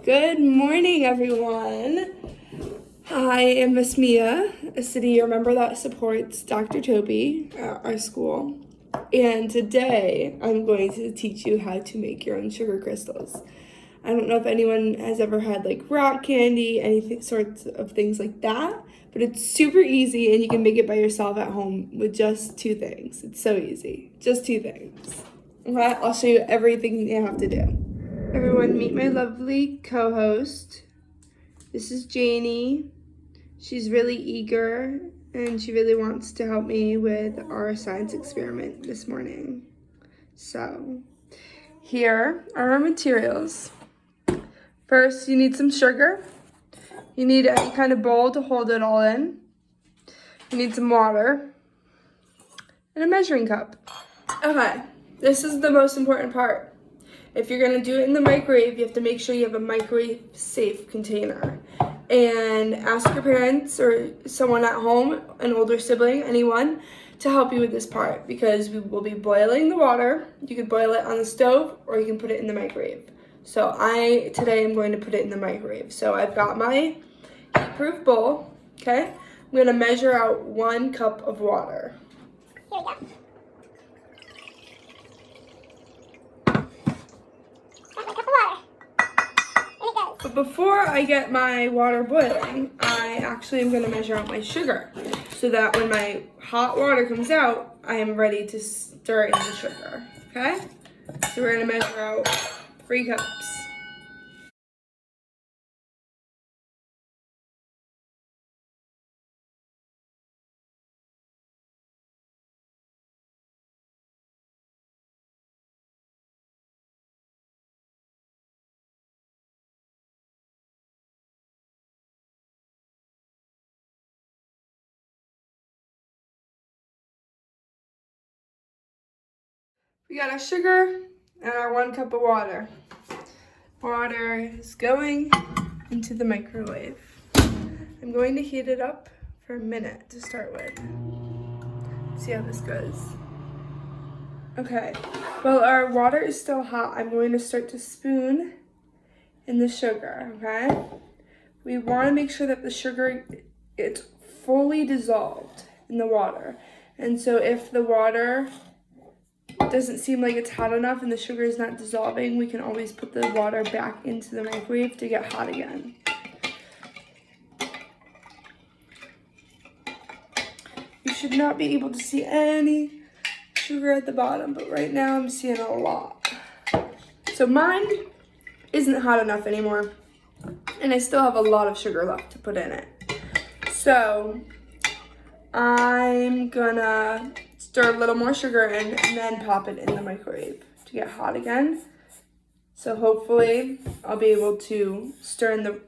Good morning, everyone. I am Miss Mia, a city year member that supports Dr. Toby at our school. And today I'm going to teach you how to make your own sugar crystals. I don't know if anyone has ever had like rock candy, any sorts of things like that, but it's super easy and you can make it by yourself at home with just two things. It's so easy, just two things. Okay, I'll show you everything you have to do. Everyone, meet my lovely co-host. This is Janie. She's really eager and she really wants to help me with our science experiment this morning. So, here are our materials. First, you need some sugar. You need any kind of bowl to hold it all in. You need some water and a measuring cup. Okay, this is the most important part. If you're gonna do it in the microwave, you have to make sure you have a microwave safe container. And ask your parents or someone at home, an older sibling, anyone, to help you with this part because we will be boiling the water. You could boil it on the stove or you can put it in the microwave. So today I'm going to put it in the microwave. So I've got my heat-proof bowl, okay? I'm gonna measure out 1 cup of water. Here we go. But before I get my water boiling, I actually am gonna measure out my sugar so that when my hot water comes out, I am ready to stir in the sugar, okay? So we're gonna measure out 3 cups. We got our sugar and our 1 cup of water. Water is going into the microwave. I'm going to heat it up for a minute to start with. See how this goes. Okay, while our water is still hot, I'm going to start to spoon in the sugar, okay? We want to make sure that the sugar, it's fully dissolved in the water. And so if the water doesn't seem like it's hot enough and the sugar is not dissolving, we can always put the water back into the microwave to get hot again. You should not be able to see any sugar at the bottom, but right now I'm seeing a lot. So mine isn't hot enough anymore, and I still have a lot of sugar left to put in it. So I'm gonna stir a little more sugar in and then pop it in the microwave to get hot again. So hopefully I'll be able to stir in the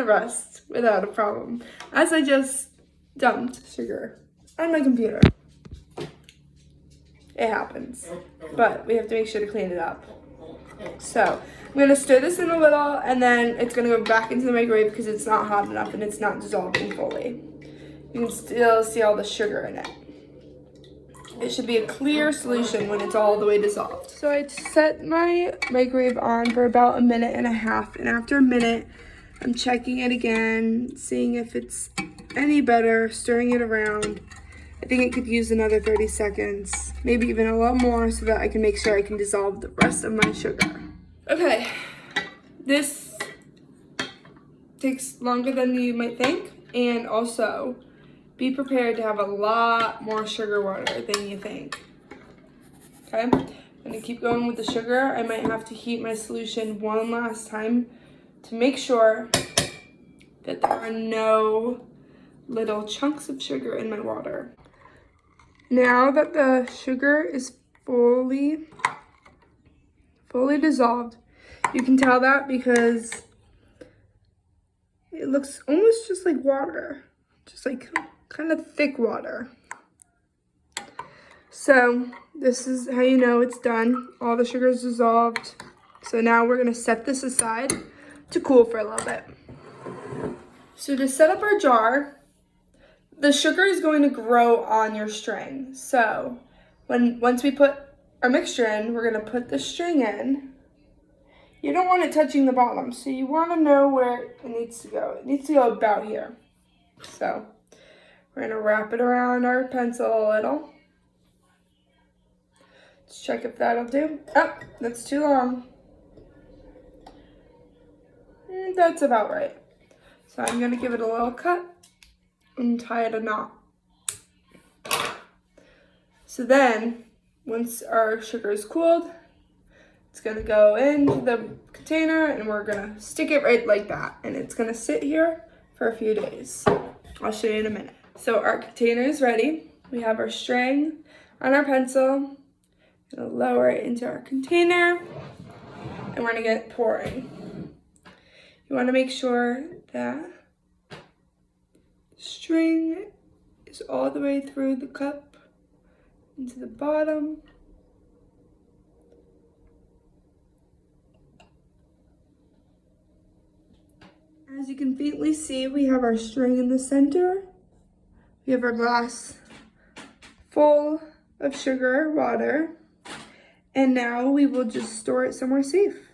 rest without a problem, as I just dumped sugar on my computer. It happens, but we have to make sure to clean it up. So I'm gonna stir this in a little and then it's gonna go back into the microwave because it's not hot enough and it's not dissolving fully. You can still see all the sugar in it. It should be a clear solution when it's all the way dissolved. So I set my microwave on for about 1.5 minutes, and after a minute, I'm checking it again, seeing if it's any better, stirring it around. I think it could use another 30 seconds, maybe even a lot more so that I can make sure I can dissolve the rest of my sugar. Okay, this takes longer than you might think, and also be prepared to have a lot more sugar water than you think. Okay, I'm gonna keep going with the sugar. I might have to heat my solution one last time to make sure that there are no little chunks of sugar in my water. Now that the sugar is fully dissolved, you can tell that because it looks almost just like water, just like kind of thick water. So this is how you know it's done. All the sugar is dissolved. So now we're gonna set this aside to cool for a little bit. So to set up our jar, the sugar is going to grow on your string. So once we put our mixture in, we're gonna put the string in. You don't want it touching the bottom, so you wanna know where it needs to go. It needs to go about here. So we're gonna wrap it around our pencil a little. Let's check if that'll do. Oh, that's too long. That's about right. So I'm gonna give it a little cut and tie it a knot. So then, once our sugar is cooled, it's gonna go into the container and we're gonna stick it right like that. And it's gonna sit here for a few days. I'll show you in a minute. So our container is ready. We have our string on our pencil. Gonna lower it into our container and we're gonna get pouring. You wanna make sure that the string is all the way through the cup into the bottom. As you can faintly see, we have our string in the center. We have our glass full of sugar, water, and now we will just store it somewhere safe.